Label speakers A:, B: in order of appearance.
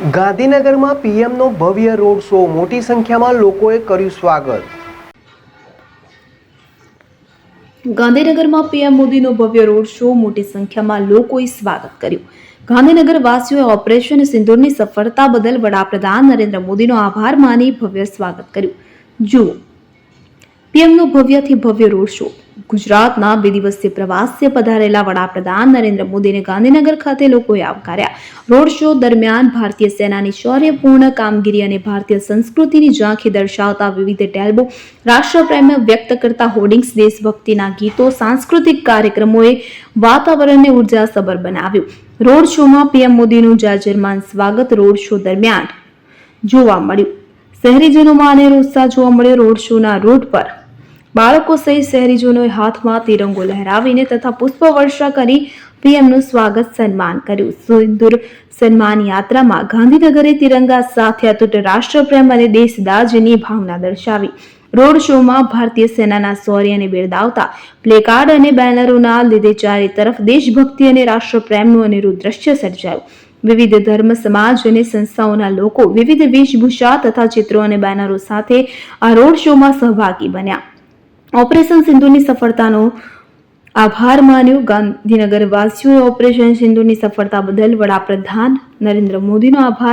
A: ગાંધીનગરમાં પીએમનો ભવ્ય road show, મોટી સંખ્યામાં લોકોએ કર્યું સ્વાગત.
B: ગાંધીનગરમાં પીએમ મોદીનો ભવ્ય રોડ શો, મોટી સંખ્યામાં લોકોએ સ્વાગત કર્યું. ગાંધીનગર વાસીઓએ ઓપરેશન સિંદૂરની સફળતા બદલ વડાપ્રધાન નરેન્દ્ર મોદીનો આભાર માની ભવ્ય સ્વાગત કર્યું. જુઓ પીએમનો ભવ્યથી ભવ્ય રોડ શો. ગુજરાતના 2 દિવસીય પ્રવાસે પધારેલા વડાપ્રધાન નરેન્દ્ર મોદીને ગાંધીનગર ખાતે લોકોએ આવકાર્યા. રોડ શો દરમિયાન ભારતીય સેનાની શૌર્યપૂર્ણ કામગીરી અને ભારતીય સંસ્કૃતિની ઝાંખી દર્શાવતા વિવિધ ટેલ્બો, રાષ્ટ્રપ્રેમ વ્યક્ત કરતા હોર્ડિંગ્સ, દેશભક્તિના ગીતો, સાંસ્કૃતિક કાર્યક્રમોએ વાતાવરણને ઉર્જાસભર બનાવ્યું. રોડ શોમાં પીએમ મોદીનું જાજરમાન સ્વાગત રોડ શો દરમિયાન જોવા મળ્યું. શહેરીજનોમાં અનેરો ઉત્સાહ જોવા મળ્યો. રોડ શોના રૂટ પર બાળકો સહિત શહેરીજનોએ હાથમાં તિરંગો લહેરાવીને તથા પુષ્પવર્ષા કરી પીએમનું સ્વાગત સન્માન કર્યું. સિંદૂર સન્માન યાત્રામાં ગાંધીનગરે તિરંગા સાથે અતૂટ રાષ્ટ્રપ્રેમ અને દેશદાઝની ભાવના દર્શાવી. રોડ શોમાં ભારતીય સેનાના શૌર્યને બિરદાવતા પ્લેકાર્ડ અને બેનરોના લીધે ચારે તરફ દેશભક્તિ અને રાષ્ટ્રપ્રેમનું અનેરું દ્રશ્ય સર્જાયું. વિવિધ ધર્મ, સમાજ અને સંસ્થાઓના લોકો વિવિધ વેશભૂષા તથા ચિત્રો અને બેનરો સાથે આ રોડ શોમાં સહભાગી બન્યા. ઓપરેશન સિંદૂરની સફળતાનો આભાર માન્યો. ગાંધીનગર વાસીઓએ ઓપરેશન સિંદૂરની સફળતા બદલ વડાપ્રધાન નરેન્દ્ર મોદીનો આભાર